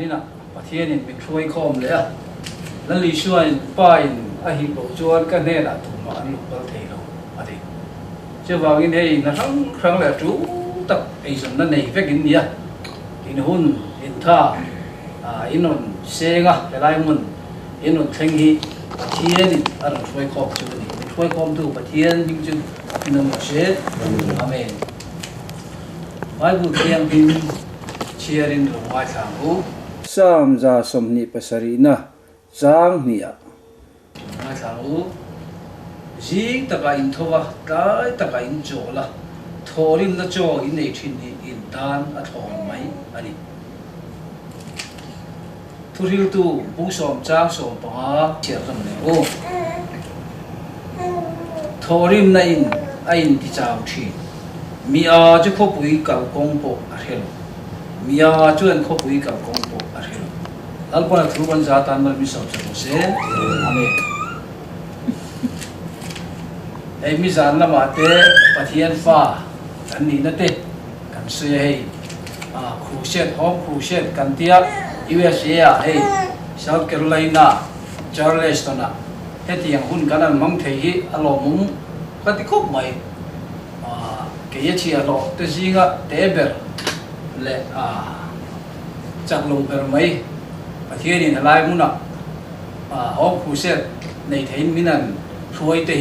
นี่นะประเทศนี้เป็นช่วยคอมเลยอ่ะนั่นลีช่วยป้ายอาหิบจวนกันเนี่ยนะถูกมาลูกเราเทเราอะไรเจ้าว่ากินเองนะครั้งแรกจูตักไอ้ส่วนนั้นในเฟกินเนี่ยกินหุ่นกินท่าอินนเซงะแต่ไรมันอินนเทงฮีประเทศนี้อะไรช่วยคอมจุดนี้ช่วยคอมตัวประเทศจริงๆนั่นเชื่ออาเมนไว้บุตรยังพิมเชียรินหลวงไว้ทางหูสามจาสมนิปสรีนะจางเนี่ยไว้ทางหูจีตะกอินทว่าได้ตะกอินโจละทอริมละโจอินในทินนี้อินดานอัทอนไหมอันนี้ทุริลตูบุษมจางสมปะเชียร์กันเลยโอ้ทอริมในอินที่จางทีมีอาจะขบุยกับกงโปอะเฮลมีอาจวนขบุยกับกงโปอะเฮลอัลปนาทุบันจาตันมันมีสาวจะโมเสอเมนไอ้มิจานละมาเตะปะเทียนฟ้าอันนี้นั่นเตะกันเสียให้ครูเชดห้องครูเชดกันเตียUSA ให้ South Carolina Charleston นะเฮ็ดอย่างหุ่นกันนั้นมั่งเทียอารมณ์มุ้งก็ติดคุกไหมเกี่ยชีอะไรตัวจริงอะเทเบอร์เล่จากลงเบอร์ไหมประเทศนี้อะไรมุนะห้องครูเชดในเทนมินันช่วยเตะ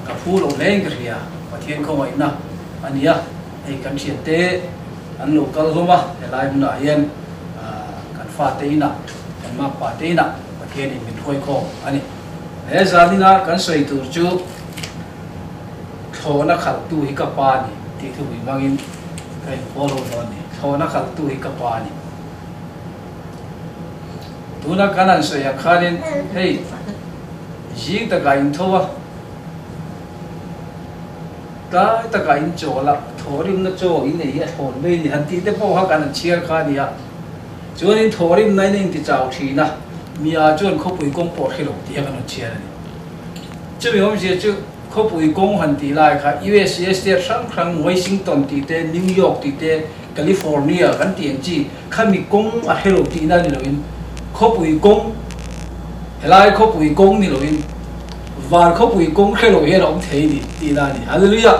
กับผู้ลงแรงกันเรียประเทศเขาไม่นะอันนี้ไอ้กันเชียเตอันลูกก็รู้ว่าอะไรมุนะเย็นกันฟาเตนะกันมาปาเตนะประเทศนี้เป็นช่วยเขาอันนี้เฮ้ยจานี่นะกันสวยตัวจูโทนักขัดตู้ฮิกปานี่ที่ถูกบางอินใครพอรู้ตอนนี้โทนักขัดตู้ฮิกปานี่ตัวนักการนั้นสวยข้านี่เฮ้ยยิงตะการอินทัวได้ตะการอินโจละโทริมนะโจอินเนี่ยโทนไม่เนี่ยฮันตีเตปว่ากันเชียร์ข้านี่อ่ะจวนอินโทริมในนี่ที่เจ้าทีนะมีอาจวนเขาปุยกงปอดให้หลงที่กันเชียร์นี่จะมีความเชื่อจุเขาปุยกงหันตีไล่ค่ะ USA เสียครั้งวอชิงตันตีเตนิวยอร์กตีเตแคลิฟอร์เนียกันตีอันจีข้ามีกงอะเฮโลตีนั่นนี่เราอินเขาปุยกงเฮลัยเขาปุยกงนี่เราอินวานเขาปุยกงเฮโลเฮเราเทนี่ตีนั่นนี่ฮัลโหลยะ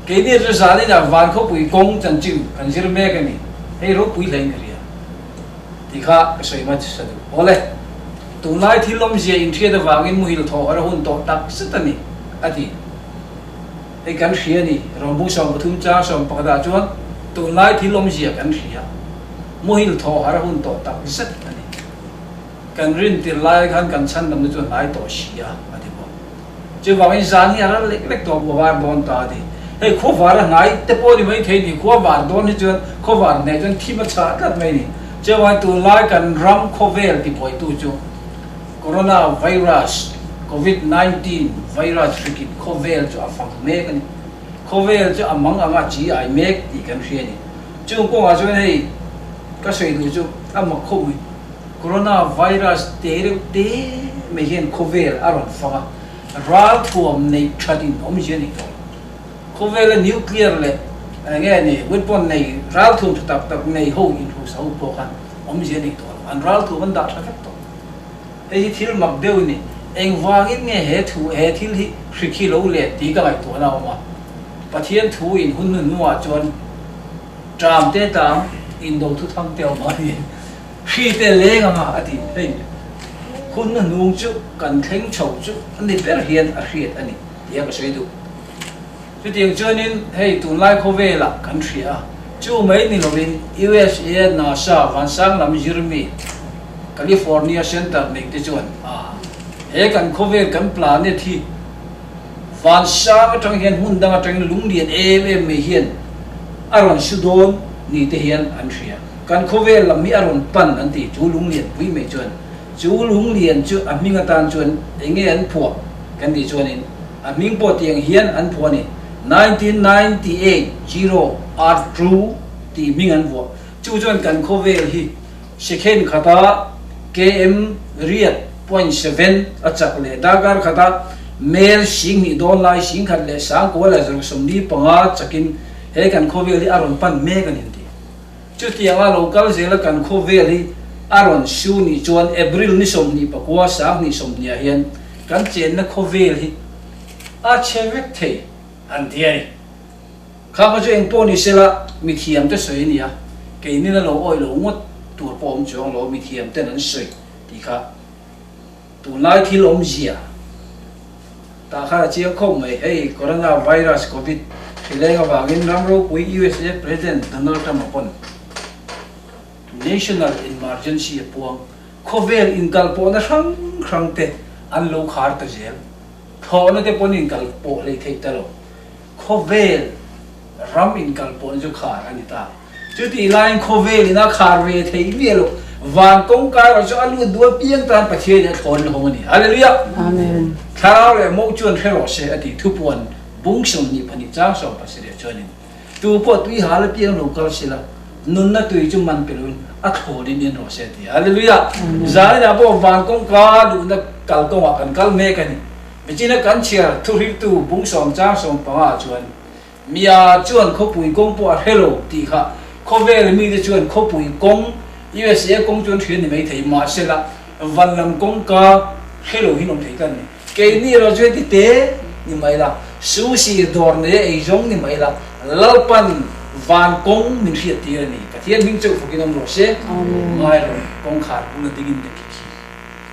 เกี่ยนี่จะสานนี่นะวานเขาปุยกงจันจิวกันจิรเมกันนี่ให้เราปุยแรงกันเลยที่ข้าสวยมากที่สุดโอ้เลยตัวไล่ที่ล้มเสียอินเทียดวางินมุฮิลทออะไรหุ่นโตตักสุดนี่อดีไอ้กันเสียนี่เราบุษบทุมจ้าสมปกติจวนตัวไล่ที่ล้มเสียกันเสียมุฮิลทออะไรหุ่นโตตักสุดนี่กันรินที่ไล่กันชั้นดำจวนไล่โตเสียอดีบอกจะวางินจานี่อะไรเล็กๆตัวบัวบอนตาดีไอ้ข้อวาระไงแต่พอดีไม่เท่นี่ข้อวาระโดนนี่จวนข้อวาระเนี่ยจวนที่มาชาร์กันไม่นี่จะว่าตัวไล่กันรัมโคเวลที่ปล่อยตัวจูCorona virus COVID-19 virus fikit COVID จะฟังเมกันCOVID จะมังอ่ะจีไอเมกที่กันเชียนี่จู่ก็ว่าจะให้ก็สวยดูจู่อ่ะมักโควิด Corona virus เตะเตะไม่เห็น COVID อารมณ์ฟังรัลทัวมในชาติอมเจนี่ตัว COVID และนิวเคลียร์เลยไงนี่วิปปนในรัลทัวมตับในห้องอินฟูสาวพวกกันอมเจนี่ตัวอันรัลทัวมมันดัดสักตัวไอ้ที่เราหมักเดียวนี่เองวางอินเงี้ยเหตุเหตุที่สิกิโลเล็ดตีกันไอ้ตัวเรามาประเทศทูอินหุ่นนัวจนจามเตตามอินโดทุกทางเดียวมาเนี่ยชีเตเล้งมาอดีตเฮ้ยหุ่นนุ่งจุกันเข่งโฉจุอันนี้เป็นเฮียนอาเฮียนอันนี้เดี๋ยวก็ช่วยดูจุดอย่างเจนินเฮ้ยตุนไล่โควิดละกันเสียจู่ไม่นี่เราเป็น USA NASA วันสังลำจิรมีแคลิฟอร์เนียเซ็นเตอร์ในที่จวนเอกันโควิดกันปลาเนี่ยที่ฟันชาก็ต้องเห็นหุ่นดังต้องลุงเดียนไม่เห็นอารมณ์สุดโดนนี่ที่เห็นอันเสียกันโควิดลำมีอารมณ์ปั่นอันที่จูลุงเดียนวิ่งไม่จวนจูลุงเดียนจูอามิงตานจวนเองอันพวกกันที่จวนนี่อามิงปอดยังเห็นอันพวกนี่1998 zero are true ที่มิงอันพวกจูจวนกันโควิดฮีเช็คเห็นขตาKM Real 0.7 achak le dagar khata mel sing ni don lai sing khat le sang ko la jong som ni panga chakin he kan khovel li aron pan me kan hindi จุดที่ยังlocalเจละกันโคเวลีอารอนชูนี่จวนเอพริลนี่สมนี่ปะกัวสางนี่สมนี่เฮียนกันเจนนะโคเวลีอาเชเวกเทอันเดียข้าพเจ้าเองปนิเสละมีเทียมจะสวยนี่อ่ะเกนี่นะเราอ้อยเรางดตัวปอมจวงเรามีเทียมแต่นั้นสวยดีค่ะตัวไล่ที่ลมเสียตาข้าเจียคงไม่ให้โคโรนาไวรัสโควิดที่เรียกว่าเงินรำรู้ปุย USA President Donald Trump มาปน National Emergency ปวงโควิดอินกัลปนนะครั้งเตะอันโลคาร์ตเจลทอนั่นเตะปนอินกัลปนเลยเทตลอดโควิดรำอินกัลปนจะขาดอันนี้ตาจุดที่ไลน์โควิดนี่นะขาดเวทีเมียลูกวันกงการเราจะอันรู้ตัวเพียงตามประเทศเนี่ยทนลงนี่ฮาเลลูยาอาเมนถ้าเราเลยมุ่งชวนให้เราเสียอดีตทุกวันบุ้งส่งนี่พันธุ์จ้างส่งภาษีชนนี่ตัวพอตุยหาเลยเพียงลูกก็เสียละนุ่นน่ะตุยจุมันเป็นรุ่นอัดโหดินเราเสียทีฮาเลลูยาจานี่นะพอวันกงการดูนักกัลกงว่ากันกัลเมกันนี่ไม่ใช่นักการเชียร์ทุกทีตัวบุ้งส่งจ้างส่งปังอาชวนมีอาชวนเขาปุยกงปวดเฮโลตีค่ะเขาเวลมีแต่ชวนเขาปุยกงUSA 公众圈里面提马些啦，万能公家黑路去弄提干的，给你了这的爹你没啦，熟悉多呢一种你没啦，老板万公民是爹呢，个天民政府给弄罗些，买了公卡不能定的去，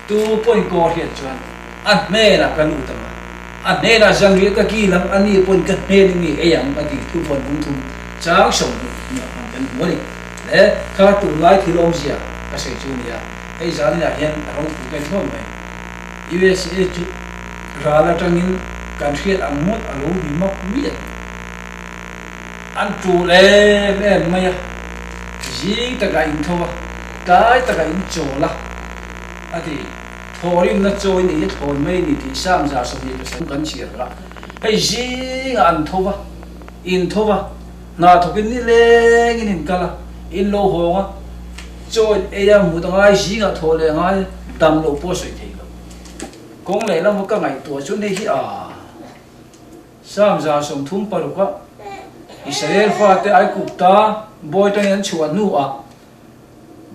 都不应该去赚，啊没啦个路的嘛，啊没啦上月个技能，啊你不应该没你一样个地土本公土，长手的，你要看我的。ข้าตัวไล่ที่ลมเสียก็เสียจูนี่ไอ้จานนี่เห็นเราถูกกันทั่วไป USA จุดราลจังอินการเชียร์อังมุดอารมณ์มีมากมีอันจูเล่แม่ไม่ยีตะกายอินทัวกายตะกายอินโจละอันที่ทอริมนัดโจนี่ทอนไม่นี่ที่สร้างจากสมัยก็สังกันเชียร์ละไอ้ยีอันทัวอินทัวน่าทุกินนี่เล่งินกันละอินโลหงอ่ะโจยเอียมุดง่ายสีก็ทอเลยง่ายดำโลโพสวยทีก็กงเลยแล้วมันก็ไงตัวชุดนี้ที่สามจาสมทุ่มปรุกะอิสราเอลฟ้าเตไอกุปตาบอยตังยันชวนนู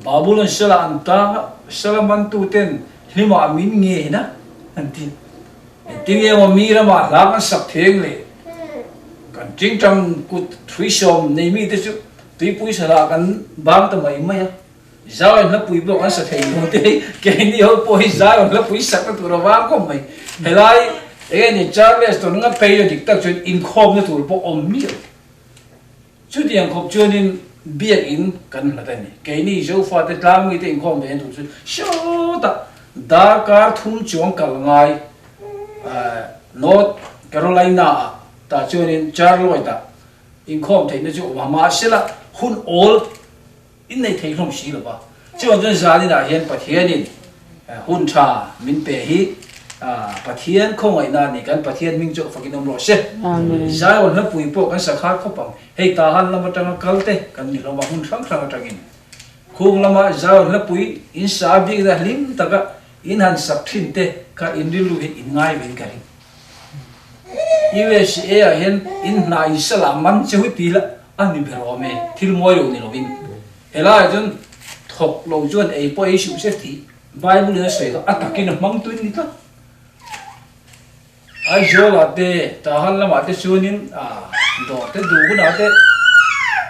บาบูลอนสลาอันตาสลามันตูเต็นลิมามินเงี้ยนะอันที่ที่เงี้ยว่ามีระมาลากันสักเทียงเลยกันจริงจังกุดทวิชมในมีที่สุดตุยปุยสลากันบางตัวไม่อะจ้าวันละปุยบอกกันสักทีโน้ตเกี่ยนี่เขาปุยจ้าวันละปุยสักตัวระว่างก็ไม่เฮ้ยเอ็นี่ชาร์เลสตัวนึงก็ไปอยู่ดิกตักจนอินคอมเนี่ยตัวพวกอมมีชุดยังครบจนอินเบียอินกันละแต่นี่เกี่ยนี่เจ้าฟ้าแต่ตามมีแต่อินคอมเป็นตัวชุดชดดาร์การทุ่มจวงกัลไงนอร์ทแคโรไลนาแต่จนอินชาร์ลอยต์อินคอมที่นี่จู่มาเสละหุ่นโอลอินในเทคโนโลยีหรือเปล่าจู่จนจานี่นะเห็นประเทศนี้หุ่นชามินเปฮีประเทศคงไอ้นั่นนี่กันประเทศมิงจู่ฟังกินนมโรเซ่จาวันนั้นปุยพวกกันสักขาเขาปังเฮ้ยตาหันละมาจังกัลเตกันนี่เรามาหุ่นครั้งจังอินคุงละมาจาวันนั้นปุยอินสาบิกได้ลิมตะกะอินหันสักทิ้งเตกันอินดิลูเห็นอินง่ายเป็นกันUSA เห็นอินนายสลามันจะวิปีละอันนี้เป็นว่าไม่ที่มวยอยู่นี่เราวินเฮล่าจนถกลงจนไอ้พวกไอ้ชูเสถีไบเบิลเนี่ยสวยก็อัตตากินมังตุนนี่ก็ไอ้โจลาเตตาหันละมาเตชูนินดอกเตดูกุนาเต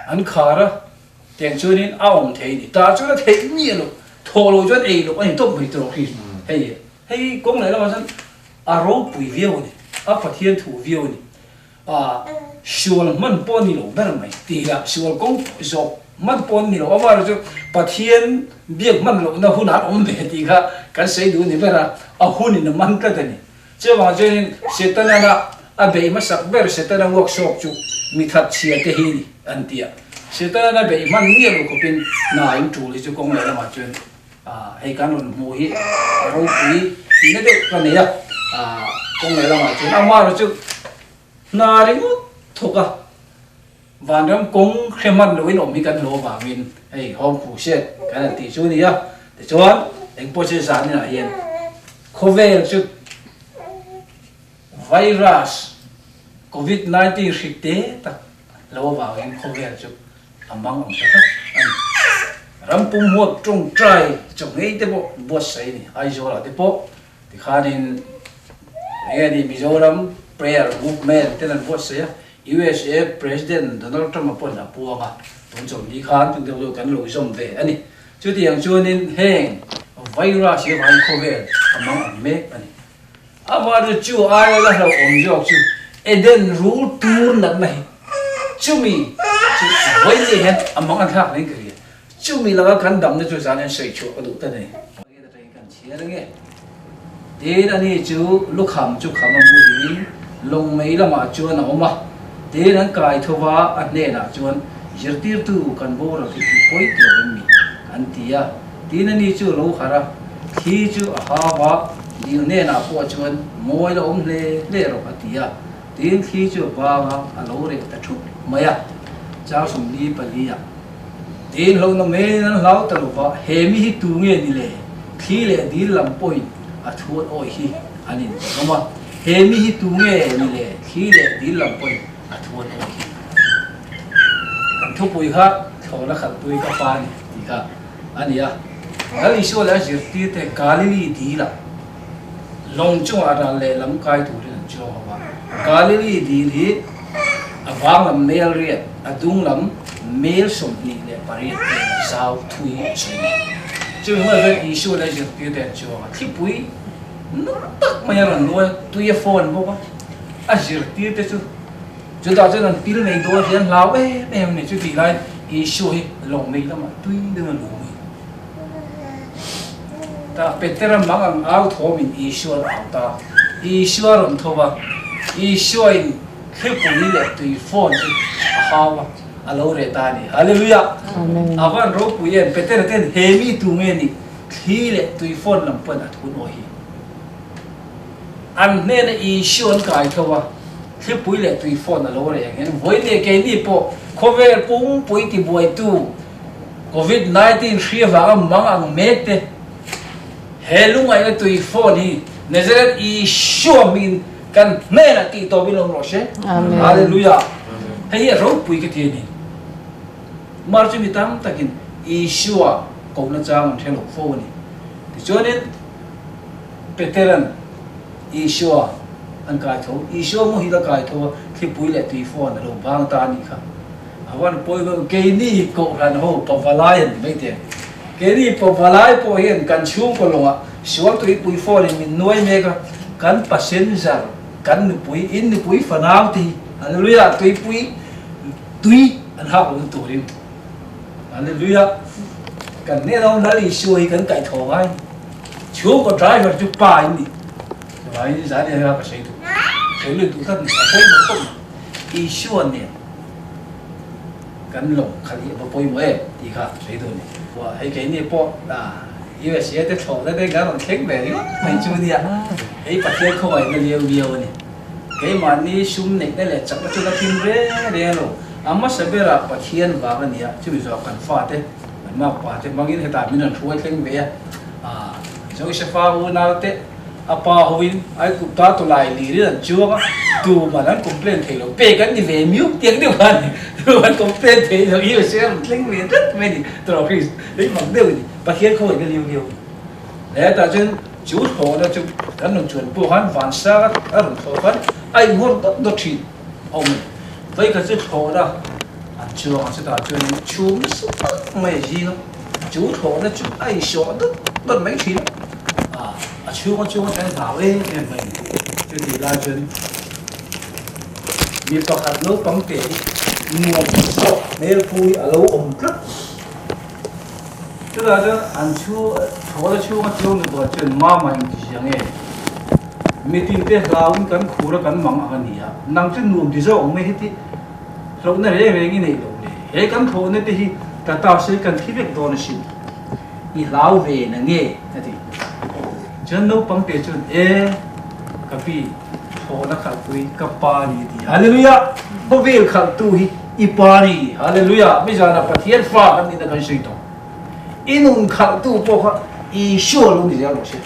อันขาระเตียงชูนินอ้าวมเทนี่ตาชูแล้วเทนี่ลูกถกลงจนไอ้ลูกอันนี้ต้องไม่ตรงที่เฮ้ยกงไหนแล้วมาฉันอารมณ์ปุยเวียวนี่ประเทศถูเวียวนี่ชัวร์มันปนนี่หรอไม่รู้ไหมตีละชัวร์กงจบมันปนนี่หรอว่าเราจะประเทศเบียกมันหรอกนะหุ่นหาอมเบตีค่ะกันใส่ดูนี่เวลาหุ่นนี่มันก็ได้นี่เจ้าว่าเจ้านี่เสร็จแล้วนะเบย์มาสักเบอร์เสร็จแล้วเวิร์กช็อปจุมีทัดเชียร์เทฮีนี่อันเดียเสร็จแล้วนะเบย์มันเนี่ยเราก็เป็นนายจูเลยจะกงเลยละมาจนให้การหุ่นมวยเราปีนี่เด็กคนนี้กงเลยละมาจนเอามาเราจะนาริมุทุกวันนั้นกงเข้มมันเลยนมีกันโลบาวินไอ้ห้องผู้เชี่ยวกันตีชูนี่แต่ชวนเองพูดเรื่องนี้นะเห็นโควิดจุดไวรัสโควิด-19 สิบเตะตักโลบาวินโควิดจุดอันบังอันตะอัน rampum huat trong trai trong ấy thế bộ buat say ni ai zo là thế bộ thì khai đến nghe đi Mizoram prayer movement thế là buat say USA President Donald Trump apun là buông à tuần trong đi khán chúng tôi cần lối sống về anh ấy chú tiếng chú nên heng virus sẽ vai COVID among anh mấy anh ấy ama được chú ai là ông dọc chú Eden rule tour nặng này chú mi chú vậy đi hết among anh khác nên cái chú mi là cái đam nên chú ra nên xây chỗ cái đủ thế này cái đó cái chuyện nghe thế là này chú lúc khám chú khám mà mua gì lông mấy là mà chú nào mà thế nên cái thua va anh này là chú anh giờ tiêu tu cần vô rồi thì coi kiểu mình anh tia thế nên này chú lâu khá khi chú va điều này là bộ chú anh mỗi là ông lê rồi anh tia thế khi chú va lâu rồi ta chụp mày à cháu sum đi bali à thế lâu nó mấy nó lâu ta va hemi hi tu nghe đi lệ khi lệ đi làm point à thua ôi hi anh ấy đúng không hemi hi tu nghe đi lệ khi lệ đi làm point à thua ôi hi thu bùi khác thầu là khẩn bùi các bạn thì cả anh ấy à lý số là chỉ tiết thế Galilee đi là long chung ở đó lệ lắm cái thủ đến cho họ Galilee đi thì vang làm mail riết dung lắm mail sum đi lệ Paris sao thui chơi chứ mà cái lý số là chỉ tiết thế cho họ thì bùi nó tắc mà là nuôi thui phone vô à chỉ tiết thế chứ chúng ta cho nên pil này đôi thì anh lão em này chú tỷ lại issue lòng mình lắm mà tuy đừng là đủ mình ta Peter mang ang áo thô mình issue áo ta issue làm thô ba issue in khi phụ nữ lại tùy phone chứ hao alo re ta ni hallelujah avan ro puyen Peter ten hemi tu nghe ni khi lại tùy phone làm phân à thun oi anh nên issue cái thô ba khi bùi lệ tùy phone là lâu rồi anh với lệ cái này po COVID bung bùi thì bùi tu COVID-19 khi vào mang ang mệt thế hello ngay là tùy phone hi nên là issue mình cần nên là tí to bên lòng rồi chứ hallelujah hay là rồi bùi cái tiền này mà chúng mình tam ta kinh issue cũng là trang mình theo lục phone này thì cho nên Peteran issue anh cái thâu, issue mo hi là cái thâu khi bùi lệ tùy phone là luôn vang ta ni khá, avan bùi cái ni cổ ran ho pavalai mấy thế, cái ni pavalai bùi hiện cần chung có luôn à, xuống tùy bùi phone mình nuôi mấy cái cần passenger, cần bùi in bùi phần nào thì, hallelujah tùy anh học được tuổi đi, hallelujah, cần nên ông đã issue cần cái thâu ai, chung có driver chụp bài ni. Vậy giá này là cái gì thế luyện tụ thân phải một công issue này cần lòng khali và bồi mới thì cả谁thôi này và hay cái này po là USA để thổ ra đây cái lòng khéo về đi mình chú đi à cái bát thiên không phải là liều này cái mà ni sum này đây là chắc là chúng ta tìm về đây rồi amma sẽ biết là bát thiên vào cái này chứ bây giờ cần pha thế mà pha thế mang in hiện tại mình đang thuê khéo về à rồi sẽ pha u nào thế apa hoin ai cũng ta tu lại lý đến chưa tu mà nó complain thì nó bê cái gì về miếu tiếng điều hành tu mà complain thì nó yêu xem linh về rất mấy đi rồi khi đấy bằng điều gì bà khiến không phải cái liều để ta trên chú thổ đó chúng ta nói chuyện bộ hắn vạn sa ở đồng thổ vẫn ai muốn đốt thịt ông với cái chú thổ đó anh chưa anh sẽ ta chuyện chú mấy gì đó chú thổ đó chúng ai sợ đốt mấy thịt chưa có cái thảo ấy em mình chứ thì là chuyện việc học hạt nước bóng tiền nguồn sọ nên phui ở lâu ổn rất tức là chứ anh chưa thổ là chưa có được vào chuyện ma mình thì chẳng nghe mình tin thế là ông cắn khổ là cắn mắng anh nhỉ nằm trên nuông thì sao ông mới hết thì lúc này đây về cái này rồi đấy cắn khổ này thì ta tạo sẽ cần thiết việc đó là gì đi lao về là nghe thì chân nấu bằng tiền chân kapi thô na khalhtu kapa ni thì hallelujah bo vel khalhtu hi ipari hallelujah bây giờ là phát hiện pha cái này là cái gì đó inun khalhtu po kha i show luôn thì ra rồi chứ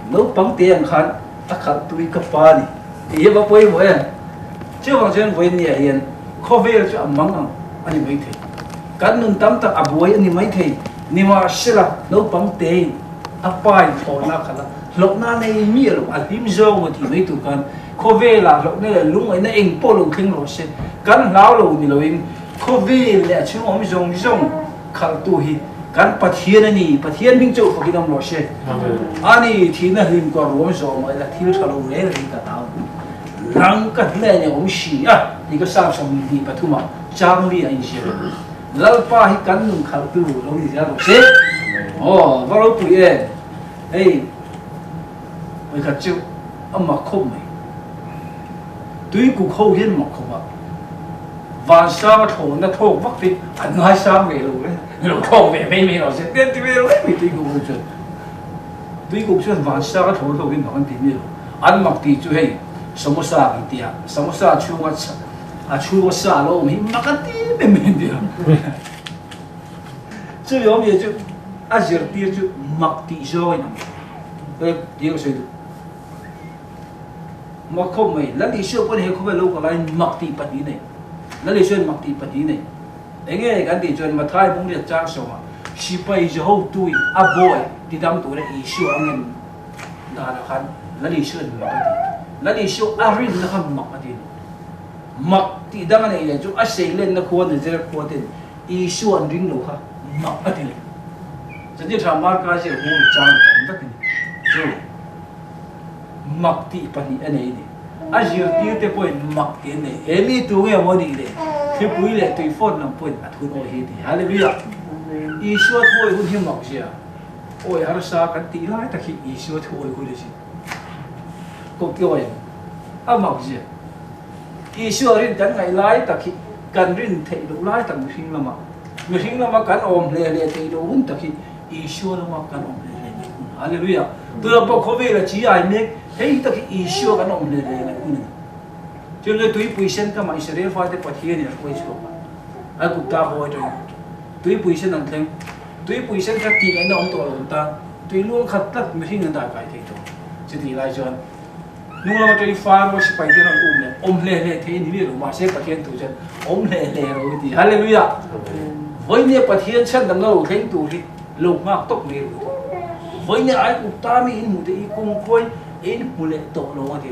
nấu bằng tiền khan ta khalhtu kapa ni thì ba poi bo chứ bằng chân với nhà hiện kho vel cho măng anh mấy thế kan nun tam ta abuai ani mai thei niwa sila no pang te apai thona khala lokna nei mi lo alhim zo mo thi mai tu kan khovela lokne lung ai na eng polo thing lo se kan lau lo ni loin khovel le chung om jong jong khaltu hi kan pathian ani pathian ming chu phakinam lo se ani thina him ko rom zo mai la thil thalo le ri ka ta lang ka le ne om shi a ni ka sa som ni pathuma chang li ai se lalpa hi kan nun khaltu lo ni ja lo se oh va lo pu ye ei oi ka chu amma khom mai tui ku khâu hiên mọc không ạ và sao thổ nó thổ vắt đi anh nói sao về luôn đấy lúc thổ về mấy nó sẽ tiếp tiếp về lấy tui ku chuyện tui ku chuyện và sao thổ thổ hiên nó tìm nhiều anh mặc thì chú hay samosa cái tiệt samosa chú ngắt sa lo mình mặc cái tí bên bên đi chú yếu gì chú giờ tiệt chú mặc thì rồi nè điều gì mà không mày lần đi xưa có thể không phải lâu còn lại mặc thì bật đi này lần đi xưa mặc thì bật đi này anh nghe cái đi chơi mà thay bung đi trang sầu mà si bay giờ hậu tuổi boy thì đam tuổi này xưa anh em đã là khăn lần đi xưa mặc thì lần đi xưa rin nó không mặc thì đam này là chúng xây lên nó quan thì quan thì xưa anh rin lâu ha mặc thì cho nên thằng mar cái gì cũng trang không tất nhiên mặc thì bật đi anh ấy đi giờ tiêu tế point mặc tiền này em đi tu nghe mọi gì đấy khi bùi lệ tùy phone làm point à thôi ôi hết đi hallelujah Isua thôi cũng hiếm mặc gì à ôi har sa cái tí lại ta khi Isua thôi cũng được gì có kiểu ấy à mặc gì Isua rin cái ngày lại ta khi cần rin thấy đủ lại ta người sinh là mà cần ôm lệ thấy đủ hun ta khi Isua là mà cần ôm lệ hallelujah tôi là bảo về là chỉ ai biết hey ta khi Isua cần ôm lệ kun cho nên tôi bùi sen cái mà Israel phải để bắt hiền là quay xuống ai cũng ta hỏi rồi tôi bùi sen năng thêm tôi bùi sen cái tiền nó ông tổ ông ta tôi luôn khát tất mới sinh người ta phải thấy thôi chứ thì lại cho lúc nào tôi phá nó sẽ phải cái nó ôm lệ thế như vậy rồi mà sẽ bắt hiền tụi chân ôm lệ rồi thì hallelujah với những bắt hiền chân đằng nào thấy tụi thì lục ngạc tốc lệ với những ai cũng ta mới in một cái cung quay in một lệ tổ nó thì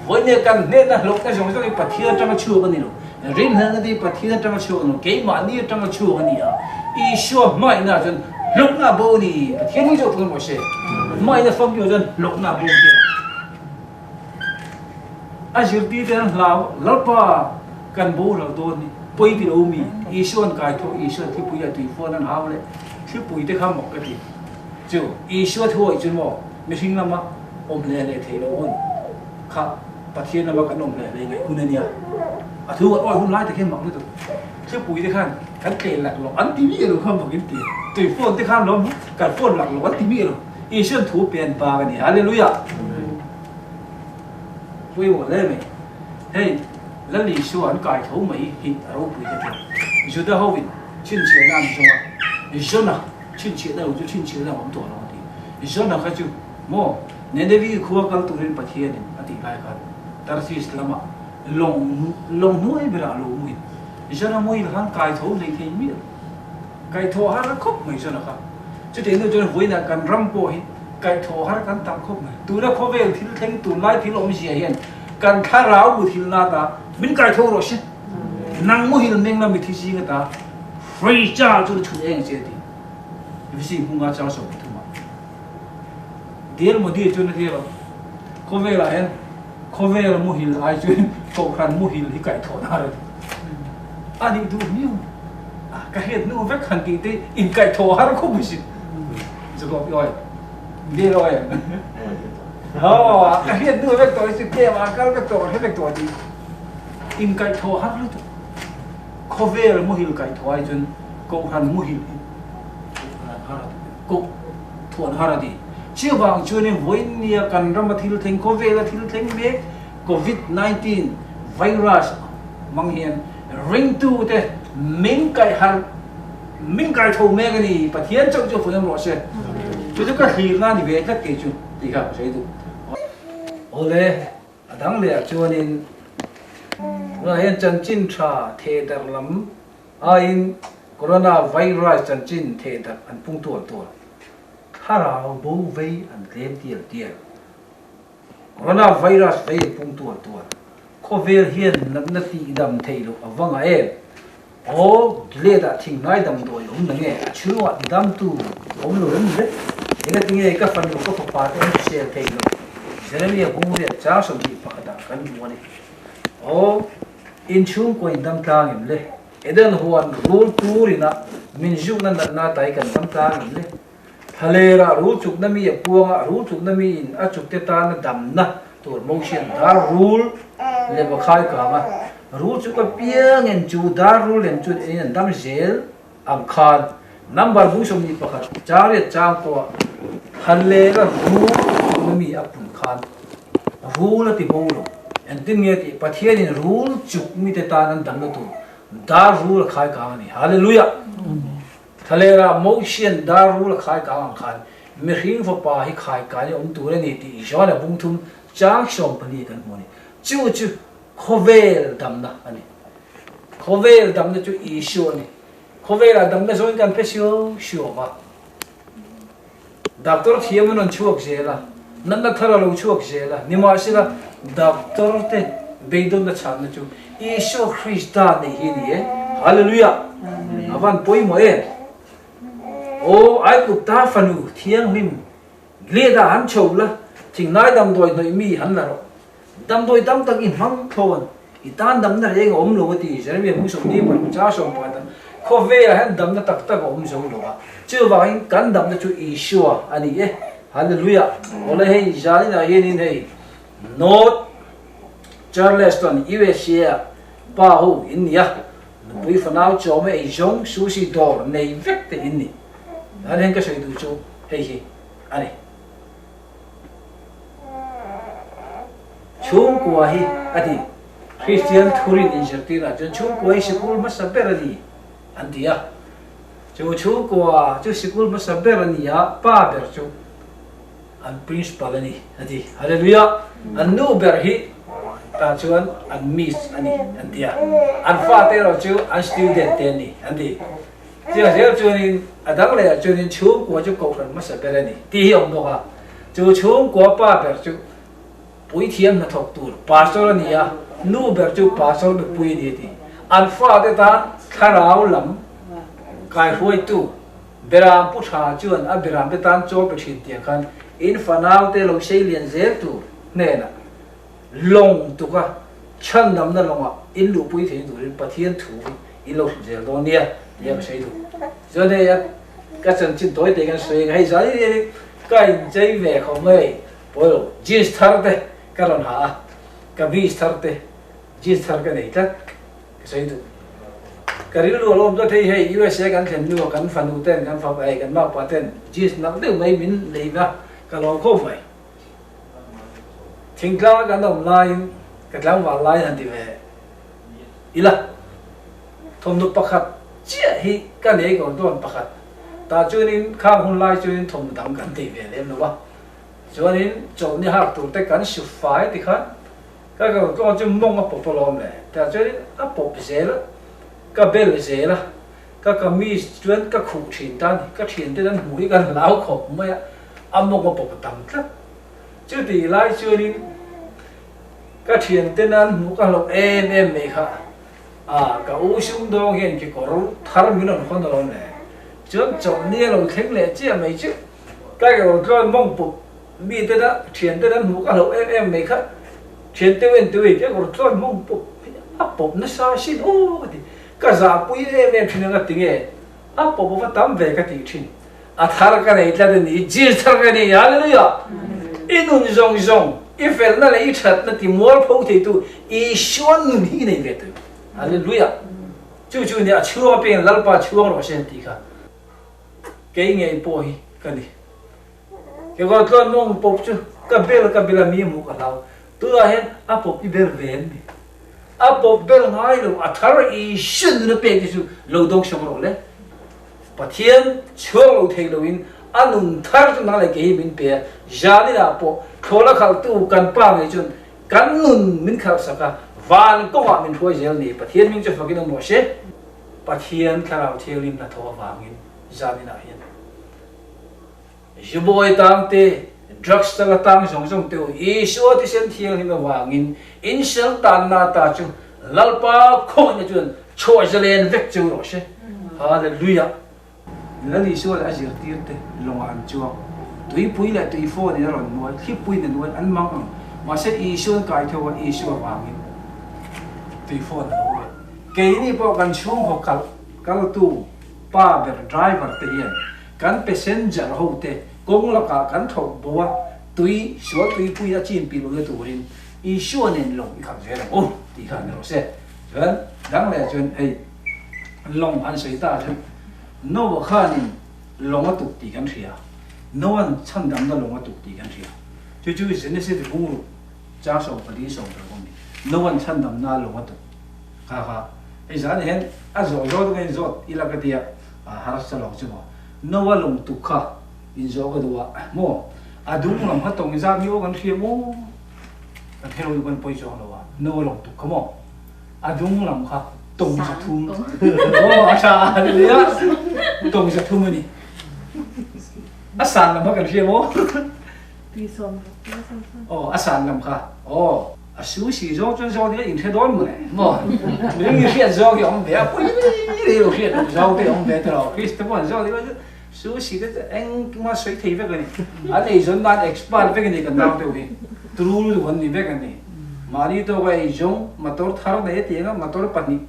với những cái nên là lúc cái giống như cái bắt hiền trong cái chùa cái này rồi riêng hơn cái bắt hiền trong cái chùa nó cái mà như trong cái chùa cái này à Isua mai na chân lúc nào bố ni thiên nhiên cho tôi một xe mai na phong cho chân lúc nào bố kia giờ đi đến lao pa cần bố lao tôi ni bơi đi đâu mi Isua cái thôi Isua thì bơi là tùy phone anh hao đấy thì bơi thì không một cái gì chứ Isua thôi chứ mà mình sinh làm mà ôm lệ thế đâu khá bắt thiên là mà cái ôm lệ nàyคุณเนี่ยthứ gọi ôi hôm nay thì khi mặc nữa tụi chứ bụi thì khăn cái tiền lạc lọ ăn tím rồi không phải cái tiền tùy phone thì khăn nó cả phone lạc lọ ăn tím rồi ý sơn thú biển ba cái này hallelujah vui một lên mày hey lần này số anh cài thấu mấy hiện ở đâu bụi thế thì chúng ta hậu viện chuyên chế nam xong à thì sơn nào chuyên chế đâu chứ chuyên chế đâu không tổ nào thì sơn nào cái chứ mò nên đây vì khu các tụi nên bắt hiện anh tìm lại cái tarsis lama long nuôi bây giờ long nuôi giờ nó nuôi là cái thổ này thì biết cái thổ hắn nó khóc mấy giờ nó khóc chứ thế nên cho nên với là cần răm bồi cái thổ hắn cần tăng khóc này tụi nó có về thì thanh tụi lại thì lo mới gì hiện cần thà ráo một thì là ta mình cái thổ rồi chứ năng mua hiện nên là mình thì gì người ta free cha cho nó chụp anh gì thì vì gì không ngã cháu sống thôi mà điên một điên cho nó điên rồi có về là em có về là mua hiện ai chứ cậu khăn mua hiện thì cái thổ nào rồi anh đi đủ nhiều cái hiện nó vét hàng kỳ tê in cái thổ hắn không bị gì rồi rồi đi rồi cái hiện nó vét tội sự kia mà cái vét tội hết vét tội thì in cái thổ hắn luôn có về là mua hiện cái thổ ai chứ cậu khăn mua hiện cậu thổ hắn đi chưa bằng chưa nên với nia cần ra mà thiếu thành có về là thiếu thành biết COVID-19 virus mang hiện ring tu thế mình cái thầu mẹ cái này phải thiến trong cho phụ nữ rồi chứ cái gì là thì về các cái chuyện thì không sẽ được ôi đáng lẽ cho nên là hiện chân chính trà thế đar lắm ai coronavirus chân chín thế thật ăn phung tua thà rào bố vây ăn đêm tiền coronavirus vây phung tua có về hiện nát tì đầm thấy được vâng em ô lê đã thình nói đầm đôi nè nghe chú hoạt đầm tu lớn đấy cái tiếng này các phần của các phật pháp em share thấy được cho nên bây giờ cũng biết cháu sống bị phật đạo cái gì vậy ô in chung của in đầm tang em lê eden huan rule tu rina min juk na tai kan đầm tang em lê halera rule chuk na mi puanga rule chuk na mi in a chuk te ta na dam na tur motion da rule le ba khai ka ma rule chuk ka piang en chu da rule en chu en dam zel am khan number bu som ni pakhat chare chang ko halera rule na mi apun khan rule ti bolo en tin nge ti pathian in rule chuk mi te ta nan dam na tu da rule khai ka ni hallelujah thalera motion da rule khai ka ang khan mi hring fo pa hi khai ka ni tu re ni ti jona bung thum chang som pani kan mo ni chu khovel dam na ani khovel dam na chu issue ni khovel dam na join kan pesio sio ba doctor thiam non chuak zela nan na thara lo chuak zela ni ma sila doctor te beidon na chan na chu issue Christa ni hi ni hallelujah avan poi mo ô ai cũng ta phanu thiêng lim lia đã hắn chầu la chỉnh nói đâm đôi nội mi hắn là rồi đâm đôi đâm tắc in măng thôn ít tan đâm là cái ốm lúa thì sẽ biết muốn sống đi mà cha sống phải đâm khó về là hắn đâm là tắc tắc ốm sống lúa chưa vào anh cắn đâm là chú Yeshua anh ấy hallelujah ole hey gia đình là yên hey North Charleston USA ba hồ India bây phần nào cho mấy giống sushi đồ này vét thì in anh em cái sự tự chủ hay gì anh ấy chung của hi adi Christian Thurin Argentina chân chung của hi school mà sắp bể đi anh đi à chung của chú school mà sắp bể đi à ba bể chung anh principal anh adi hallelujah anh nu bể hi ta chuan anh miss anh đi à anh pha thế rồi chú anh student thế anh đi giờ cho nên ở đó là cho nên chú của chú cậu cần mất sạch cái này thì hiểu không ạ chú của ba bè chú bùi thiêm là thuộc tuổi pastor là gì à nu bè chú pastor được bùi gì thì alpha cái ta khá ráo lắm cái huay tu beram pucha chuan a beram cái ta cho bị thiệt tiền kan in fanal te long sei liền dễ tu nè nè long tu ka chân nằm na long à in lu bùi thiêm tu in pathian thủ in long dễ đó nè em xây đủ cho nên các chân chín tối thì cái suy hay giấy cái giấy về không ấy bây giờ jeans thắt đấy cái lần hả cái vi thắt đấy jeans thắt cái này tất xây đủ cái điều đó luôn tôi thấy hay USA cái thèm nhiều cái phần ưu tiên cái pháp ấy cái map pattern jeans nó đều mấy mình lấy ra cái lo không phải thỉnh thoảng cái đồng line cái làm vào line hành thì về ý là thông tục bắc chia hi cái này còn toàn bạc ta cho nên khang hôn lai cho nên thông đẳng cái tỷ về em đúng không cho nên chỗ này học tụ tất cả sự phải thì khác cái còn cho mong áp bộ lom này ta cho nên áp bộ dễ lắm cái bel dễ lắm cái mi chuyên cái khung tiền tan cái tiền tên mũi cái lão khổ mấy âm mong áp bộ tầm lắm chứ thì lai cho nên cái tiền tên mũi cái lộc em mấy khác cái u sung đông hiện cái cổ thar mình nó không được này chốn chỗ này là thèm lệ chứ mấy chứ cái con mong bộ mi tên đó tiền tên đó mũi cái lộc em mấy khác tiền tên cái con mong bộ áp bộ nó sao xin ô thì cái giá bùi em chuyện cái tiếng ấy áp bộ phải tạm về cái tiếng chuyện thar cái này là cái gì thar cái này hallelujah inun zong if nó lấy chặt nó thì mua phong thì tu Yeshua ni này về tu hallelujah chú nè chúa bên lal pa chúa nó xem tí cả cái ngày bồi cái này cái con mong bốc chú cái bel mi mu cái nào tôi hết áp bốc đi bel ven áp bốc bel ngay rồi thar Yeshua nó bên cái chú lâu đông xong rồi đấy bà thiên chúa lâu thấy lâu in anh thar cho nó lại cái mình bè giá đi là bốc thôi là khalhtu kan pa ngai chun kan nun min khal saka van ko wa min thoi zel ni pathian min chu fakin mo she ปัทเทียนคาราเทลิมนาทอวางินจามินาหินยูบอยตังเตดรักส์ตะตังสงสงเตวอีชัวที่เส้นเทียงหิมวางินอินเชลตันนาตาจูลัลปาโคเนี่ยจวนช่วยจะเล่นเวกจูโรเชฮาเลลูยาแล้วอีชัวอาจิรตีร์เตลงอันจัวตุยปุยและตุยโฟนี่เราหน่วยที่ปุยเนี่ยหน่วยอันมังมาเสอีชัวกายเทวอีชัววางินตุยโฟนเอาไว้เกย์นี่พอกันช่วงหกกัลตูป้าเบอร์ไดรเวอร์เตียนกันเพเซนเจอร์หูเตกงละกากันถกบัวตุยชัวตุยปุยอาจีนปีลุยตัวรินอีชัวเนี่ยลงอีกคำเสียงโอ้ที่ขันเราเสจนดังเลยจนไอ้ลงอันสุดท้ายจนโน้ตข้านี่ลงมาตุกตีกันเสียโน้ตชั้นดำนั่นลงมาตุกตีกันเสียจู่ๆเส้นนี้เส้นที่กูจ้าส่งปฏิส่งตัวคนนี้โน้ตชั้นดำนั่นลงมาตุกค่ะไอ้สารเห็นอ่ะโจทย์ก็โจทย์อีหลักเดียหาสลองใช่ไหมโน้ตลงตุกค่ะอินโจก็ดูว่าโม่อะดุงลงมาตรงนี้จะมีโอกันเสียโม่กันเฮโร่กันไปจองแล้วว่าโน้ตลงตุกขโมอะดุงลงค่ะตรงจะทุ่มโอ้อาชาเลยอะตรงจะทุ่มนี่อาสานลำพักกันเชียวโม่ปีสองโอ้อาสานลำค่ะโอ้อาสูสีโจ้จนโจ้เนี่ยอินเทอร์โดนมั้ยโม่เรื่องนี้เรียนโจ้กี่องเดียปุ้ยเรียนเรียนโจ้กี่องเดียตลอดคริสต์มาสโจ้ที่ว่าสูสีก็จะเอ็งมาสวยที่เวกันนี่อันนี้จนนั้นเอ็กซ์พาร์ตเวกันนี่กันดาวเดียวนี่ตรูรู้วันนี้เวกันนี่มานี่ตัวไอ้จงมาตัวทาร์เนี่ยที่ยังมาตัวปันนี่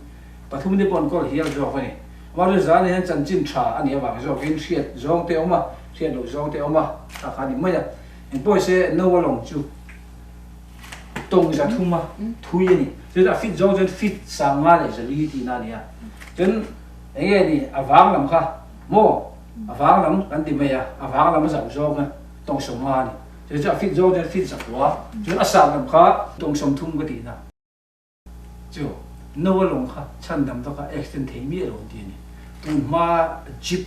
ปฐุมนี่ปนก็เฮียโจ้คนนี้ว่าเรื่องจานนี้จันจินชาอันนี้ว่าโจ้กินเสียโจ้เตียวมาเสียดูโจ้เตียวมาอาคานี่ไม่ยังเห็นพวกเสียโน้ตลงจูตรงจะทุ่มมาทุยนี่จนฟิตโจ้จนฟิตสังมาเลยจะลีที่นั่นเนี่ยจนเอ้ยนี่อาวางลำค่ะโม่อาวางลำกันที่ไม่อะอาวางลำมาจากโจ้กันตรงสมมานี่จนจะฟิตโจ้จนฟิตสักตัวจนอาสาลำค่ะตรงสมทุ่มก็ดีนะจูโน้ตลงค่ะฉันดำตัวก็เอ็กซ์เทนเทมีลงที่นี่ตุนมาจิบ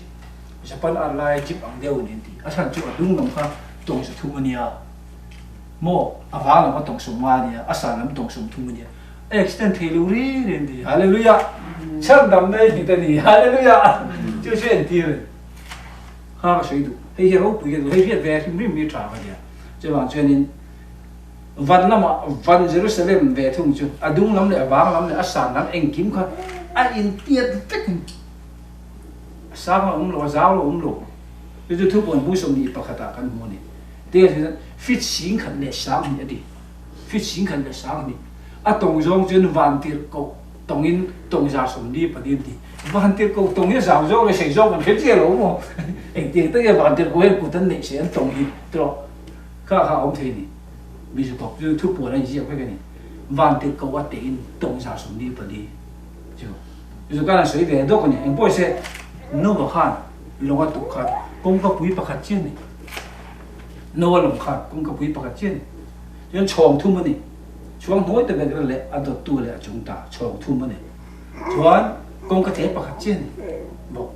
จะเป็นอะไรจิบอังเดียวนี่ที่อาฉันจูดุงลงค่ะตรงจะทุ่มเนี่ยโม่อาวางลำมาตรงสมมาเนี่ยอาสาลำตรงสมทุ่มเนี่ยเอ็กซ์เทนเทลูรีนี่ที่ฮาเลลูยาฉันดำได้ที่ตัวนี้ฮาเลลูยาจูเช่นที่เลยข้าก็ช่วยดูให้เฮียรู้ปุยดูให้เฮียแวร์ที่ไม่มีทางอะไรจะว่าเช่นนี้วันนั้นมาวันเยรูซาเล็มเวทุ่งจูอดุงลำเนี่ยวางลำเนี่ยอาสาลำเอ็งกิมค่ะอินเตียดตึกสาวเราโลสาวเราโลจะทุกคนผู้สมดีประคตากันหมดนี่เดี๋ยวที่นั้นฟิตสิงขันเลสามนี่ดิฟิตสิงขันเลสามนี่ตรงจงจนวันที่ก็ตรงนี้ตรงจะสมดีประเดี๋ยวที่วันที่ก็ตรงนี้สาวจงเลยเสียจงมันเสียหลงมั้งเอ็งเตียดตั้งแต่วันที่ก็เห็นกูตั้งเนี่ยเสียตรงนี้ตรงข้าอมเทนี่มีสุขภาพจะทุกปวดอะไรเยอะไปกันนี่วันที่ก็ว่าเตียนตรงจะสมดีประเดี๋ยวจู่การสวยเวดก็เนี่ยเอ็งพูดเสียโน้ตขันลงมาตุกขันกงกับปุ๋ยประคัดเช่นนี่โน้ตลงขันกงกับปุ๋ยประคัดเช่นยันช่องทุ่มมันนี่ช่วงน้อยแต่เป็นอะไรเลยอันตัวเลยจงตาช่องทุ่มมันนี่ชวนกงกับเทปประคัดเช่นบอก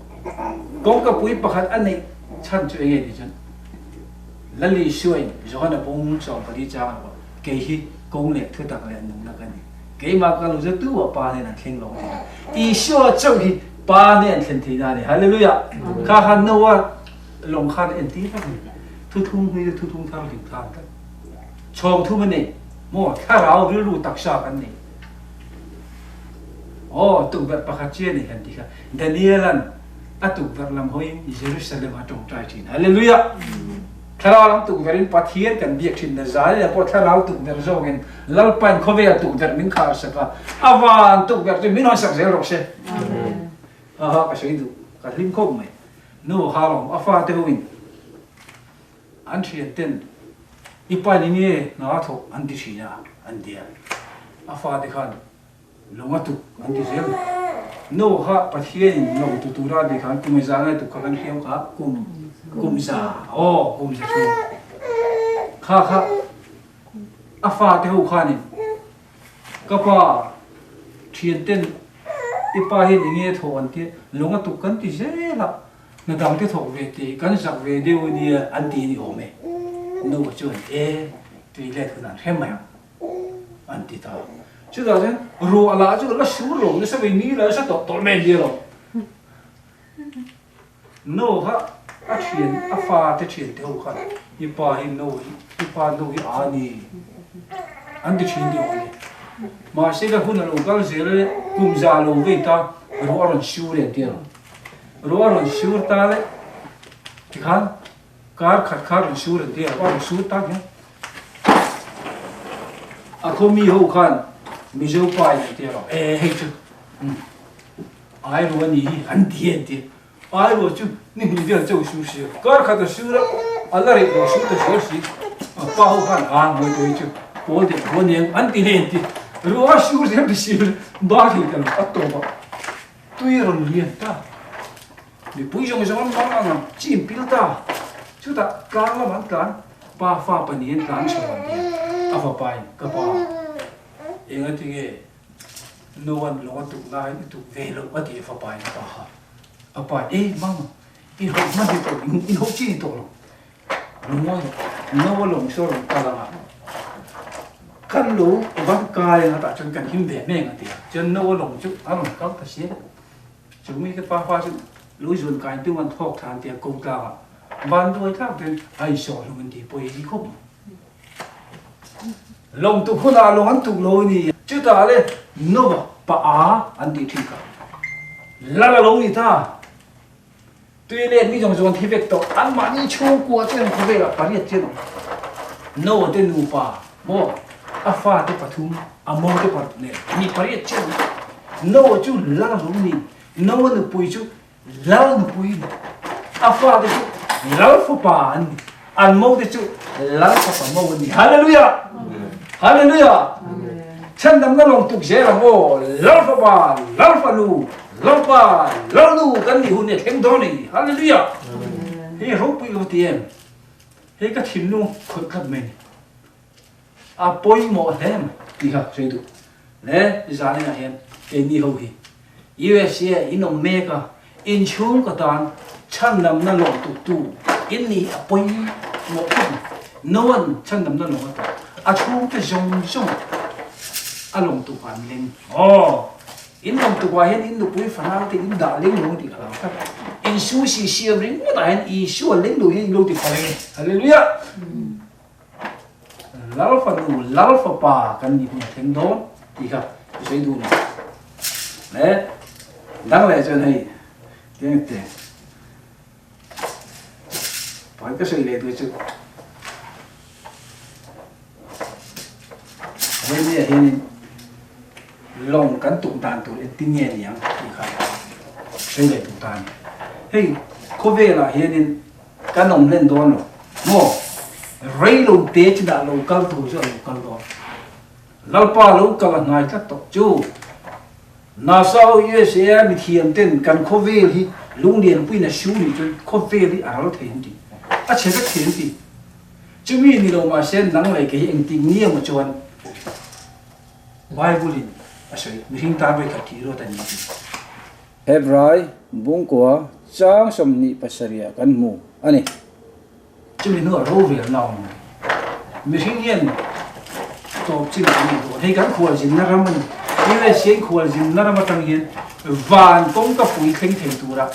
กงกับปุ๋ยประคัดอันนี้ฉันช่วยยังไงดิฉันแล้วลีช่วยย้อนไปผมสอนปฏิจจารว่าเกี่ยกงเล็กทั่วตะกันหนึ่งนักกันนี่เกี่ยมากันรู้จักตัวป่าเนี่ยนั่นเข่งลงที่อีชัวเจ้าที่ป่าเนี่ยเข่งที่นั่นนี่ฮาเลลูยาข้าหันโน้ตลงขันเอ็นตีกันทุ่งๆนี่ทุ่งๆทางถึงทางกันชองทุ่มมันนี่โม่ถ้าเรารู้ตักษากันนี่โอ้ตุกแบบประคัตเจนี่เห็นที่ค่ะดานิเอลันตุกแบบลำห้อยเยรูซาเล็มมาตรงใจที่ฮาเลลูยาถ้าเราลำตุกแบบนี้ปัทเทียนกันเบียกชินนะใจแล้วพอถ้าเราตุกแบบโจกินลัลปันเขาเวียตุกแบบมินขาสักอาวานตุกแบบมินหอสักเซลล์เช่ก็ช่วยดูก็ลิ้มคมไหมนู่ฮาลงอาฟาเตวินอันเชียนเต้นอีปายนี่น่าทุกอันที่ชีนะอันเดียอาฟาเดขันลงมาตุกอันที่เซลนู่ฮะปัทเทียนลงตุตุระเดขันกุมจางไงตุกขันเขียวครับกุมจาโอ้กุมจาชูข้าอาฟาเตหูขันนี่ก็พอเชียนเต้นอีปายนี่ทวนที่ลงมาตุกกันที่เซลนั่นตามที่ถูกเวทีกันสักเวทีวันนี้อันที่นี่โอเมนู่นจวนตัวเล็กขนาดเข้มไหมอันที่ตา chứ là thế rồi là chứ là sưu rồi nó sẽ bị ní là sẽ tổ mền đi rồi nô ha chuyện pha thế chuyện theo khăn ipa hin nô ipa nô ani anh cái chuyện đi rồi mà sẽ là hun là local sẽ là cùng gia lô với ta rồi anh sưu lên đi rồi anh sưu ta đấy thì khăn car khát anh sưu lên đi rồi anh sưu ta nhé không mi hậu khăn mi dâu pai lên đi rồi hay chứ ai rồi anh anh tiền đi ai rồi chứ nên mình đi châu sưu sưu car khát sưu đó anh lại rồi sưu ta sưu sưu bao khăn mới tới chứ bố thì bố niệm anh tiền đi rồi sưu sưu sưu ba thì cái nó tốt quá tuy rồi liền ta vì bây giờ mình sống mong là chim pil ta chúng ta càng là món càng ba pha bánh nhiên càng sầu đi à pha bài kapa em nói thì cái no one lo tụ lại tụ về lo ở địa pha bài nó ha à bài mong in học mà đi tụ in học chi tụ lo nó no long số long ta là căn lũ văn cài là tại chân cảnh hiểm về mẹ ngài tiệt chân no long chút ăn các ta xí chúng mình cái pha chút lối dồn cái tiêu ăn thóc thàn tiệt công ta ban đôi khác thì ai sợ luôn thì bồi gì không lòng tụ khôn à lòng ăn tụ lối ni chứ ta đấy nó bảo anh đi thi cả là lối ni ta tuy lên mi dòng thì việc đó anh mà đi chung qua trên cái về là phải biết chứ nó tên nụ pa mo pha thì phải thùng mong thì phải nè mi phải biết chứ nó chú là lối ni nó nó bồi chú là nó bồi pha thì lal pha an mo de chu lal pha mo ni hallelujah hallelujah chan dam na long tuk je la mo lal pha lu lal lu kan ni hu ne theng do ni hallelujah he ro pi lo tien he ka thin nu khot khat men a poi mo hem ti ha sei du le za le na hen e ni ho hi USA in America in chung ka tan chan nam na long tu in ni apoi mo no one chan nam na long ta a chung te jong a long tu kan len in long tu wa hen in lu pui fanang te in da ling long ti kala ka in su si siam ring mo ta hen i su ling lu hen lo ti fa hallelujah lal fa pa kan ni theng don ti ka sei du ne dang le chen hei tiếng tiếng phải cái sự lệ tôi chứ bây giờ hiện lòng cắn tụng tàn tụng lên tin nhẹ nhàng thì khai sự lệ tụng tàn hey có vẻ là hiện cái nồng lên đó rồi mua rây lâu té chứ đã lâu cao thủ chứ lâu cao đó lâu pa lâu cao là ngày các tộc chú na sao USA mi thiam ten kan khovel hi lungdian puina shu ni chu khovel hi aro thein ti a cheka thein ti chumi ni lo ma sen nang lai ke eng ting ni ma chuan bible in a soi mi hing ta bai ka ti ro ta ni ti hebrai bung kwa chang som ni pasaria kan mu ani chumi no ro ve naw mi hing yen to chi ni do hei kan khwal jin na ram ni như xem khối gì nó làm tăng hiện vạn công các phụ khinh thành tu ra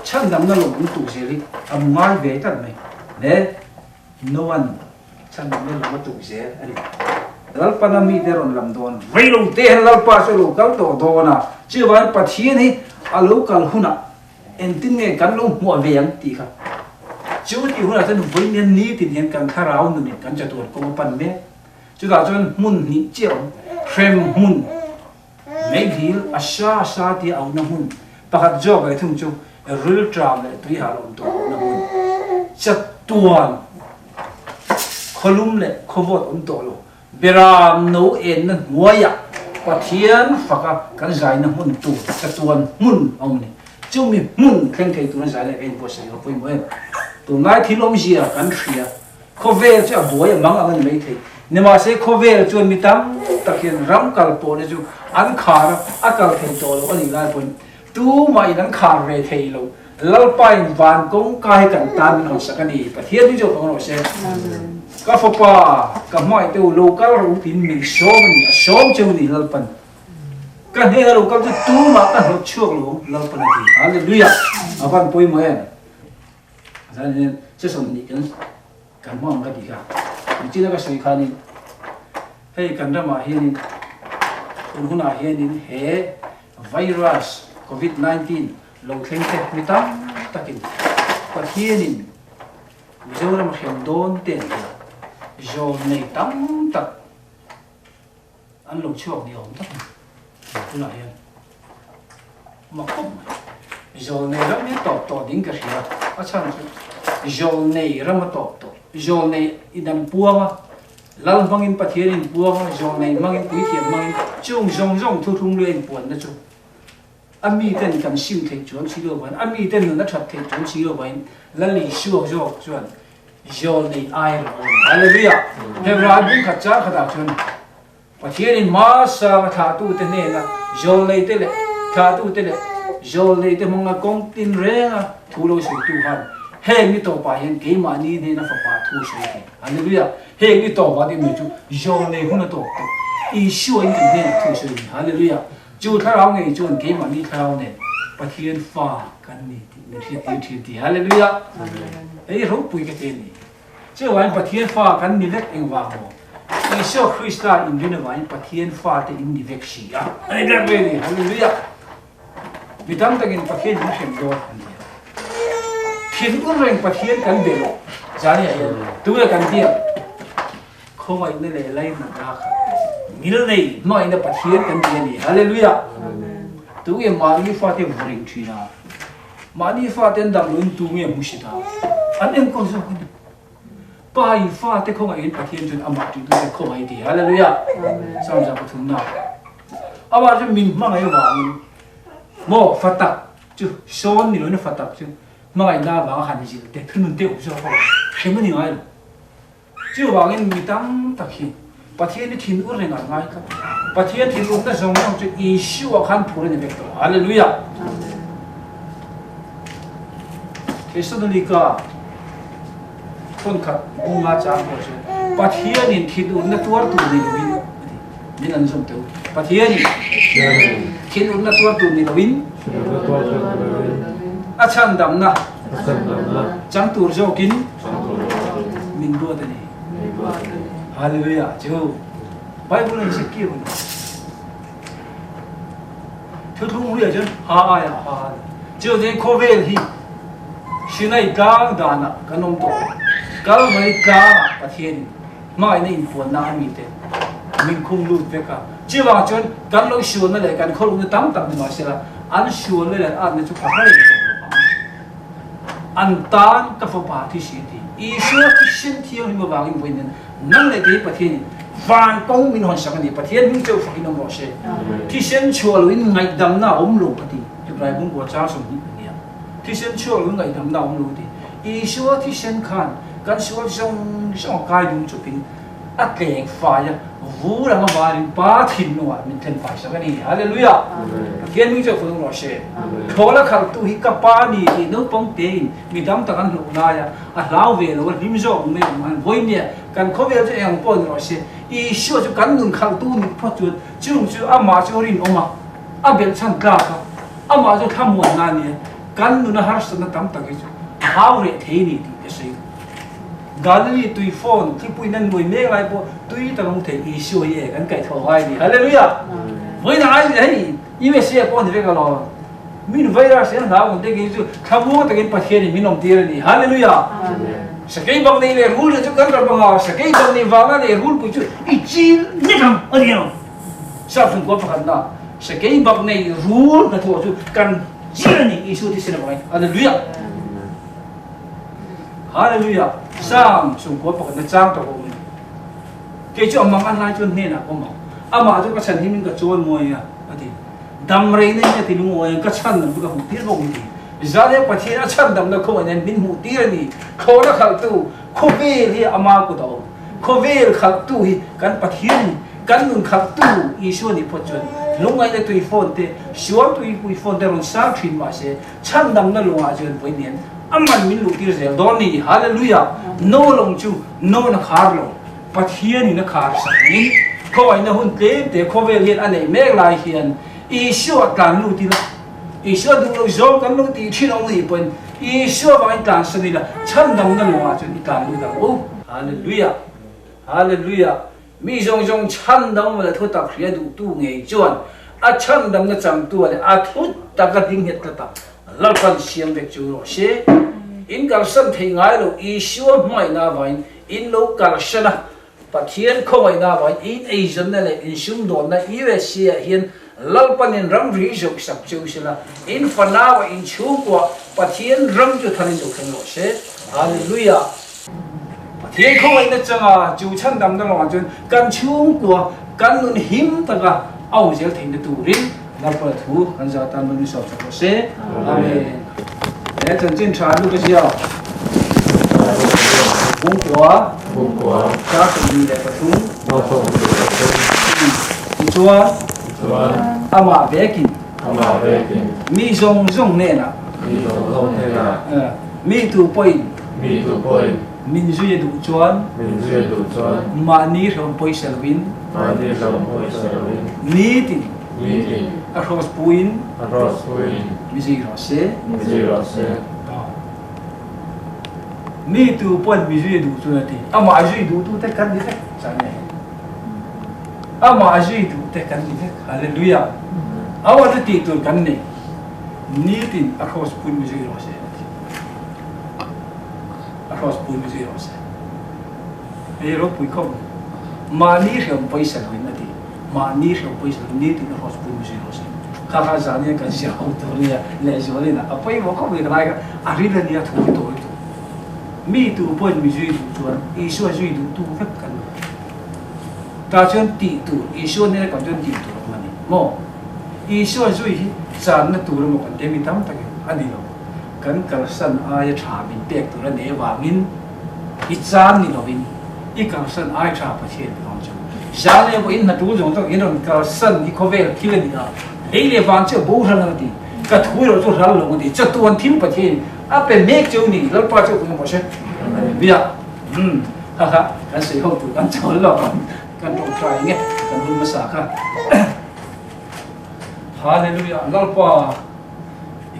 chân nằm nó lủng tu gì đi ngai về thật này nè no one chân nằm nó lủng tu gì anh lal panami der on lam don reilung te lal pa so local to do na chi van pathian hi a local huna en tin nge kan lu mo ve yang ti kha chu ti huna tan voi nen ni tin hen kan kharau nu ni kan cha tur ko pan me chu da chon mun ni chiao frame mun mấy hil asha sa ti au na mun pakhat job ai thung chu real tram le tui ha lom to na mun chat tuan kholum le khovot om to lo beram no en na muaya pathian faka kan zai na mun tu chat tuan mun om ni chu mi mun khen thei tu na zai le en bo se yo poi mo tu ngai thilom zia kan thria khove cha boy mang ang mai thei nema se khove chuan mi tam takhian ram kal po ne chu an khar akal thei to lo ani lai pon tu mai nan khar re thei lo lal pai van kong kai kan tan no sakani pathian ni jo kong no se ka fopa ka mai te local routine mi som cheu ni lalpan ka he local tu tu ma ka ho chuak lo lalpan ti hallelujah aban poi mo en asan che som ni kan mong ka di ka ni na ka soi kha ni hei kan ra ma hian huna hian he virus covid-19 lo thleng te mi tam takin pathianin zora ma khem don ten zol nei tam tak an lo chuak ni om tak huna hian ma khom zol nei ram ni to ding ka hria a chan zol nei ram to zol nei idan puanga lal mangin pathianin puanga zol nei mangin pui thiam mangin chung zong thu thung len puan na chu ami ten kan sim thei chuan chilo ban ami ten na that thei chuan chilo ban lali shuo chuan zol nei ai hallelujah hebra bin khacha khada chuan pathianin ma sa tha tu te ne na zol nei te le tha tu te le zol nei te monga kong tin renga thulo sui tu han he mi to pa hian ke ma ni ne na fa pa thu sui ke hallelujah he mi to ba di mi chu zol nei huna to i shuo in ne thu sui hallelujah chu tharau ngai chuan ke ma ni tharau ne pathian fa kan ni ti hallelujah ei ro pui ke te ni che wan pathian fa kan ni lek eng wa mo Iso Krista in dina wain pathian fa te in di vek si ya ai da be ni hallelujah bidam tagin pathian ni hem do thin un reng pathian kan be lo jani ai tu la kan dia ko mai ne le lai na da kha mil nei no in da pathian kan dia ni hallelujah tu ye ma ni fa te ring thina ma ni fa ten dam lun tu nge mu si ta an em ko so pa in fa te ko ai pathian jun ama tu tu ko ai di hallelujah sam sa pathum na awa ju min ma ngai wa ni mo fatak chu son ni lo na fatak chu ma ngai na ba han ji te thun te u so ko hem ni ngai chu wa ngin mi tam ta khi pathian ni thin ur renga ngai ka pathian thin ur na zong na chu isu wa khan phur ni bek to hallelujah Kesonika kon khat bunga chang ko chu pathian in thin ur na tuar tu ni lo win min an som tu pathian thin ur na tuar tu ni lo win a chan dam na chang tur jo kin min do da ni hallelujah chu bible ni sikki un thu thu mu ya chen ha ya ha chu de ko vel hi sinai kang dana kanom to kal mai ka pathian mai nei pon na mi te min khung lu ve ka chi wa chon kan lo shu na le kan khol na tam tam ma sela an shu le le an chu ka hai an tan ka fa pa thi si ti i shu ti shin thi ni ma wa ngi wen nan le te pathian van kong min hon sang ni pathian min cheu fa ki no mo se thi shen chu lo in ngai dam na om lo pati tu rai bung ko cha som ni ni thi shen chu lo ngai dam na om lo ti i shu thi shen khan kan shu song kai dung chu pin a tleng fa ya vu ra ma ba rin pa thin no min then fa sa ni hallelujah pathian min cheu fa no se thola khal tu hi ka pa ni no pong te mi dam ta kan lo na ya a lau ve lo lim zo me man voi ni kan kho ve je ang pon no se i shu chu kan nun khal tu ni pho chu chu a ma chu rin oma a bel chan ka ka a ma chu tham mon na ni kan nun har sa na tam ta ke chu hau re the ni ti ke se Galili tui phone thi pui nan ngoi me lai po tui ta long the i shu ye kan kai tho hai ni hallelujah voi na ai hei i me se ko ni ve ka lo min virus en na on de ge ju khamu ta ge pathian ni minom tir ni hallelujah sakai bang nei le rule ju kan ra bang sakai bang nei wa na le rule pu chu i chi ni kam ani no sa fun ko pa na sakai bang nei rule na tho chu kan chi ni i shu ti se na bai hallelujah hallelujah sam sung ko pa na chang to ko ke chu amang an lai chun ne na ko ma ama chu ka chan hi min ka chon mo ya ati dam rei ne ne ti lu mo ya ka chan na bu ka hu tir bo ni zale pathian a chan dam na ko ne min hu tir ni kho na khal tu kho ve hi ama ko do kho ve khal tu hi kan pathian kan nun khal tu i shu ni pho chun lungai le tui phone te shuam tui pui phone te ron sa thin ma se chan dam na lunga chen voi nen aman min lu tir zel doni hallelujah no long chu no na khar lo pathian ni na khar sa ni ko ai na hun te ko vel hian ane mek lai hian isu kan lu ti la isu du lo zo kan lu ti thin ong ni pon isu ba in kan sa ni la chan dang na lo a chu ni kan lu da o hallelujah hallelujah mi jong jong chan dang ma la thu ta khria du tu ngei chuan a chan dang na chang tu ale a thu ta ka ding het ta lal kan siam vek chu ro she in kal san thei ngai lo isu mai na vain in lo kal shana pathian khoi na vain in asian na le in shum don na USA hian lal panin ram ri jok sak chu sila in fanawa in chu kwa pathian ram chu thanin do khen lo she hallelujah pathian khoi na changa chu chan dam na lo chun kan chung kwa kan nun him ta ga au zel thein na tu rin lal pa thu kan za tan mun so so she amen để chân trên trái lúc cái gì à bún quả cá sấu đi để bắt thúng đi chua ama về kinh mi zong zong nè na mi tu poi min duy đủ chuan mà ni rong poi selvin ni tin arroz puin mi gì rồi se mi tu pon mi duy đủ chuan ti ama duy đủ tu te kan đi thế sao này ama duy đủ te kan đi thế hallelujah awa te ti tu kan ni ni tin arroz puin mi gì rồi se arroz puin mi gì rồi se e ro pui kom ma ni rong poi selvin na ti mà ni rong poi selvin ni tin arroz puin mi gì rồi se kha zania kan sia autoria le jole na apai mo ko be lai ka arila nia thu to to mi tu pon mi jui tu chuan isu jui tu phek kan ta chuan ti tu isu ne kan chuan ti tu mani mo isu jui hi chan na tu ro mo kan te mi tam ta ani lo kan kal san ai tha min pek tu ra ne wangin I chan ni lovin I kal san ai tha pa che long chu jale bo in na tu jong to in ron kal san I khovel khilen ni Ele van che bo ran ti ka thui ro chu ral lo ti cha tuan thim pa the a pe mek chu ni lal pa chu mo she bia ha ha kan sei ho tu kan chol lo kan to try nge kan hu ma sa kha hallelujah lal pa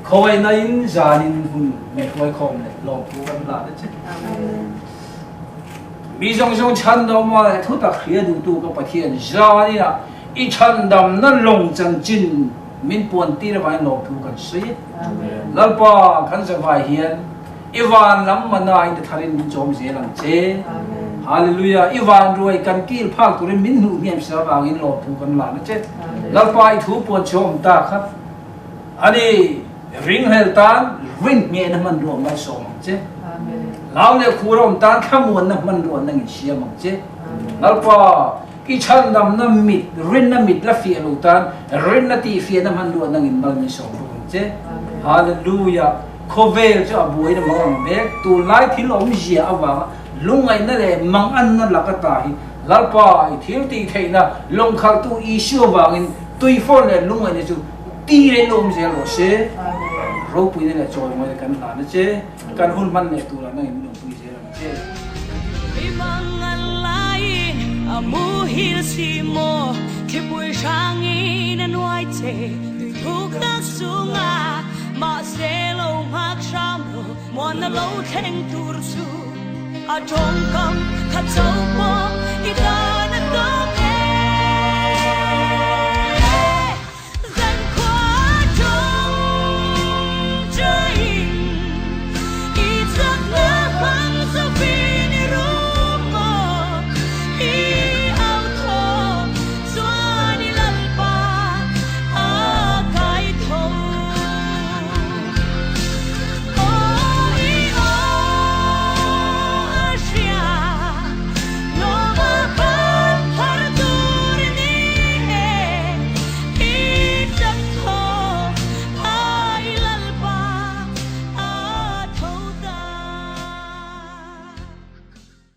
khoi na in janin hun me khoi khom le lo pu kan la de che mi jong jong chan do ma thu ta khria du tu ka pa thian ja ni na I chan dam na long chan chin min puan ti ra vai lo thu kan sei lal pa kan sa vai hian iwan lam mana in tharin min chom je lang che hallelujah iwan roi kan kil phak turin min nu ngiam sa wang in lo thu kan la na che lal pa I thu puan chom ta khat ani ring hel tan ring nge na man ro mai so mang che lao le khurom tan khamun na man ro nang sia mang che lal pa I chan dam na mit rin na mit la fi lo tan rin na ti fi na man lu nang in mal ni so che hallelujah khovel cha buai na mang be tu lai thil om jia awa lungai na le mang an na la ka ta hi lalpa I thil ti thei na long khalhtu I shu wangin tui for le lungai ne chu ti le lom je lo se ro pui ne la choi mo kan la na che kan hun man ne tu la na in lo pui je la che Amuhil si mo Kipui shangin and white tay Tuk na sunga Ma se lo mak shamo Mwana lo teng tursu A tong kam Ka tau mo